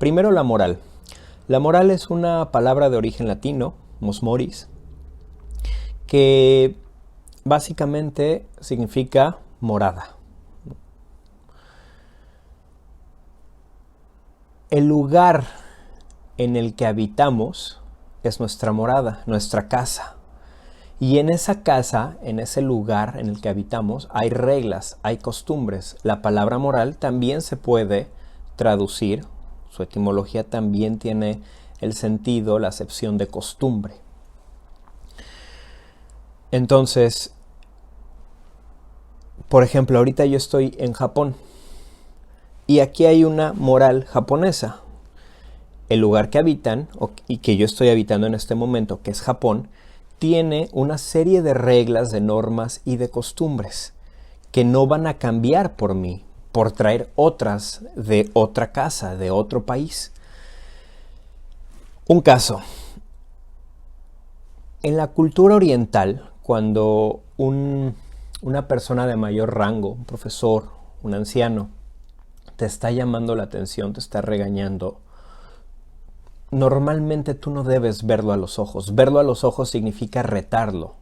Primero la moral. La moral es una palabra de origen latino, mos moris, que básicamente significa morada. El lugar en el que habitamos es nuestra morada, nuestra casa. Y en esa casa, en ese lugar en el que habitamos, hay reglas, hay costumbres. La palabra moral también se puede traducir, su etimología también tiene el sentido, la acepción de costumbre. Entonces, por ejemplo, ahorita yo estoy en Japón y aquí hay una moral japonesa. El lugar que habitan y que yo estoy habitando en este momento, que es Japón, tiene una serie de reglas, de normas y de costumbres que no van a cambiar por mí, por traer otras de otra casa, de otro país. Un caso. En la cultura oriental, cuando una persona de mayor rango, un profesor, un anciano, te está llamando la atención, te está regañando, normalmente tú no debes verlo a los ojos. Verlo a los ojos significa retarlo.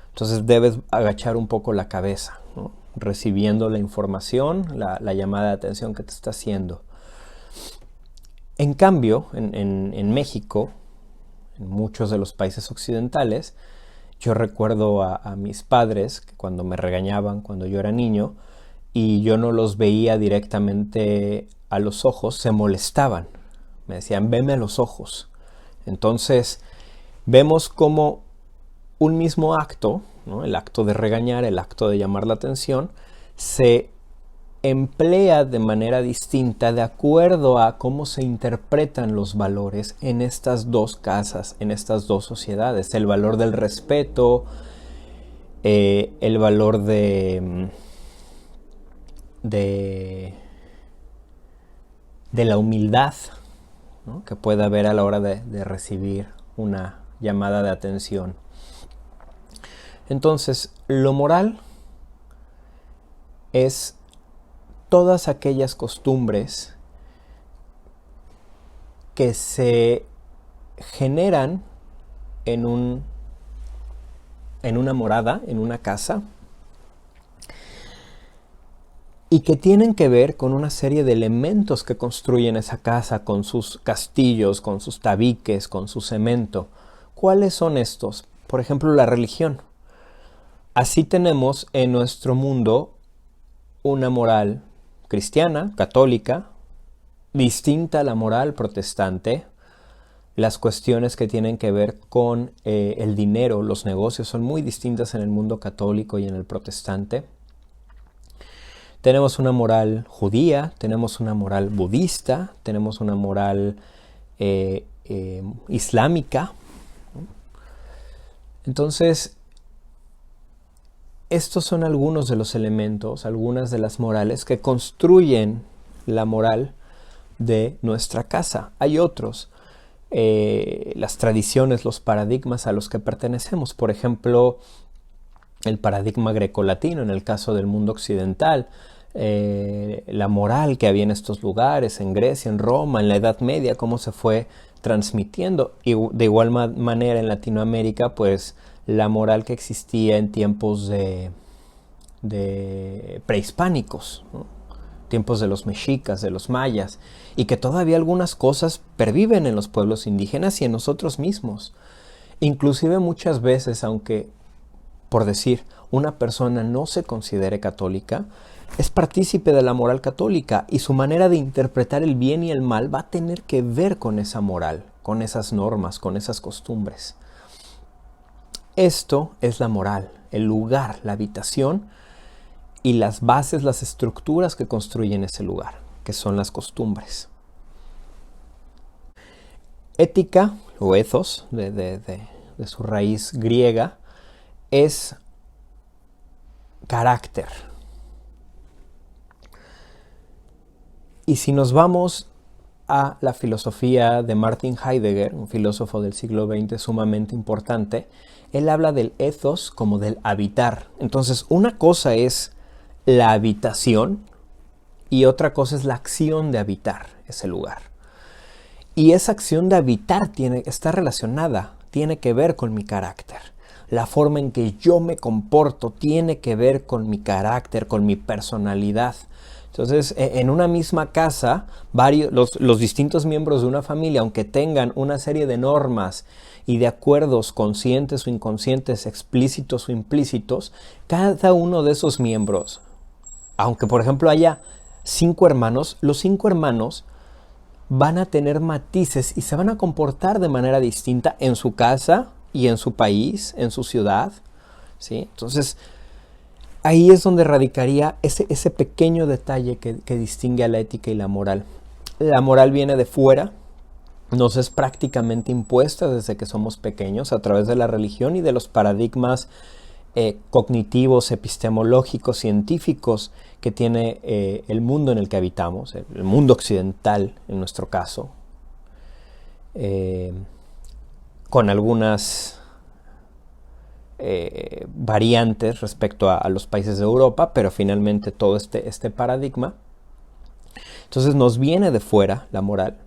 Entonces debes agachar un poco la cabeza, ¿no? Recibiendo la información, la llamada de atención que te está haciendo. En cambio, en México, en muchos de los países occidentales, yo recuerdo a mis padres que cuando me regañaban, cuando yo era niño, y yo no los veía directamente a los ojos, se molestaban. Me decían, veme a los ojos. Entonces, vemos como un mismo acto, ¿no? El acto de regañar, el acto de llamar la atención, se emplea de manera distinta de acuerdo a cómo se interpretan los valores en estas dos casas, en estas dos sociedades. El valor del respeto, el valor de la humildad, ¿no? Que puede haber a la hora de recibir una llamada de atención. Entonces, lo moral es todas aquellas costumbres que se generan en una morada, en una casa, y que tienen que ver con una serie de elementos que construyen esa casa, con sus castillos, con sus tabiques, con su cemento. ¿Cuáles son estos? Por ejemplo, la religión. Así tenemos en nuestro mundo una moral cristiana, católica, distinta a la moral protestante. Las cuestiones que tienen que ver con el dinero, los negocios, son muy distintas en el mundo católico y en el protestante. Tenemos una moral judía, tenemos una moral budista, tenemos una moral islámica. Entonces, estos son algunos de los elementos, algunas de las morales que construyen la moral de nuestra casa. Hay otros, las tradiciones, los paradigmas a los que pertenecemos. Por ejemplo, el paradigma grecolatino en el caso del mundo occidental, la moral que había en estos lugares, en Grecia, en Roma, en la Edad Media, cómo se fue transmitiendo. Y de igual manera en Latinoamérica, pues la moral que existía en tiempos de prehispánicos, ¿no? Tiempos de los mexicas, de los mayas, y que todavía algunas cosas perviven en los pueblos indígenas y en nosotros mismos. Inclusive muchas veces, aunque, por decir, una persona no se considere católica, es partícipe de la moral católica y su manera de interpretar el bien y el mal va a tener que ver con esa moral, con esas normas, con esas costumbres. Esto es la moral, el lugar, la habitación y las bases, las estructuras que construyen ese lugar, que son las costumbres. Ética, o ethos, de su raíz griega, es carácter. Y si nos vamos a la filosofía de Martin Heidegger, un filósofo del siglo XX sumamente importante, él habla del ethos como del habitar. Entonces, una cosa es la habitación y otra cosa es la acción de habitar ese lugar. Y esa acción de habitar está relacionada, tiene que ver con mi carácter. La forma en que yo me comporto tiene que ver con mi carácter, con mi personalidad. Entonces, en una misma casa, los distintos miembros de una familia, aunque tengan una serie de normas y de acuerdos conscientes o inconscientes, explícitos o implícitos, cada uno de esos miembros, aunque por ejemplo haya 5 hermanos, los 5 hermanos van a tener matices y se van a comportar de manera distinta en su casa y en su país, en su ciudad, ¿sí? Entonces, ahí es donde radicaría ese pequeño detalle que distingue a la ética y la moral. La moral viene de fuera, nos es prácticamente impuesta desde que somos pequeños a través de la religión y de los paradigmas cognitivos, epistemológicos, científicos que tiene el mundo en el que habitamos, el mundo occidental en nuestro caso, con algunas variantes respecto a los países de Europa, pero finalmente todo este paradigma. Entonces nos viene de fuera la moral,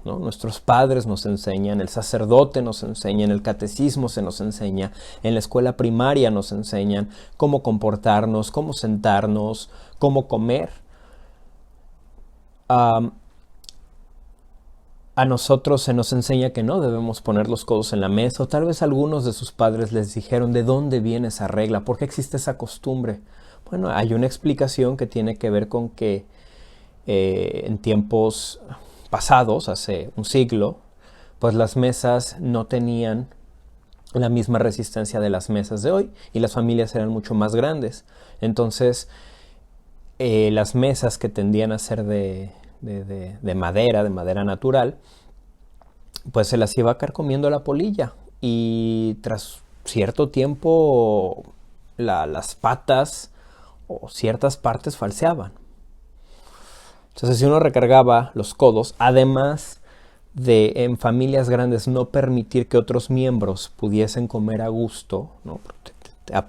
¿no? Nuestros padres nos enseñan, el sacerdote nos enseña, en el catecismo se nos enseña, en la escuela primaria nos enseñan cómo comportarnos, cómo sentarnos, cómo comer. A nosotros se nos enseña que no debemos poner los codos en la mesa, o tal vez algunos de sus padres les dijeron de dónde viene esa regla, por qué existe esa costumbre. Bueno, hay una explicación que tiene que ver con que en tiempos pasados, hace un siglo, pues las mesas no tenían la misma resistencia de las mesas de hoy y las familias eran mucho más grandes. Entonces, las mesas que tendían a ser de madera natural, pues se las iba carcomiendo la polilla y tras cierto tiempo las patas o ciertas partes falseaban. Entonces si uno recargaba los codos, además de en familias grandes no permitir que otros miembros pudiesen comer a gusto, ¿no?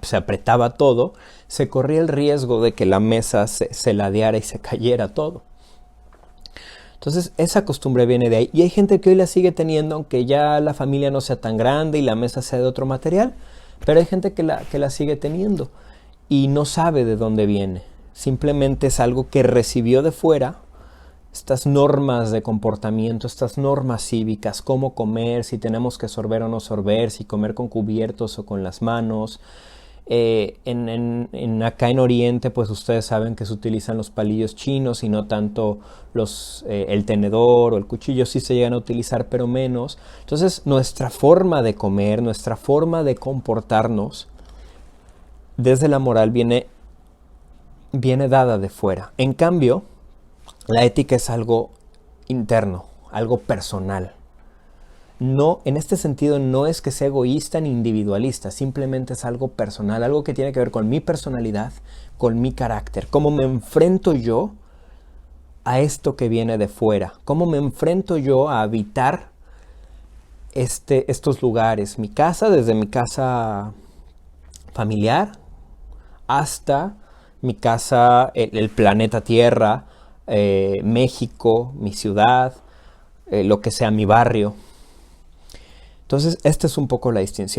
Se apretaba todo, se corría el riesgo de que la mesa se ladeara y se cayera todo. Entonces esa costumbre viene de ahí y hay gente que hoy la sigue teniendo aunque ya la familia no sea tan grande y la mesa sea de otro material, pero hay gente que la sigue teniendo y no sabe de dónde viene. Simplemente es algo que recibió de fuera, estas normas de comportamiento, estas normas cívicas, cómo comer, si tenemos que sorber o no sorber, si comer con cubiertos o con las manos. Acá en Oriente, pues ustedes saben que se utilizan los palillos chinos y no tanto el tenedor o el cuchillo, sí se llegan a utilizar, pero menos. Entonces, nuestra forma de comer, nuestra forma de comportarnos, desde la moral viene dada de fuera. En cambio, la ética es algo interno, algo personal. No, en este sentido no es que sea egoísta ni individualista, simplemente es algo personal, algo que tiene que ver con mi personalidad, con mi carácter, cómo me enfrento yo a esto que viene de fuera, cómo me enfrento yo a habitar estos lugares, mi casa, desde mi casa familiar hasta mi casa, el planeta Tierra, México, mi ciudad, lo que sea mi barrio. Entonces, esta es un poco la distinción.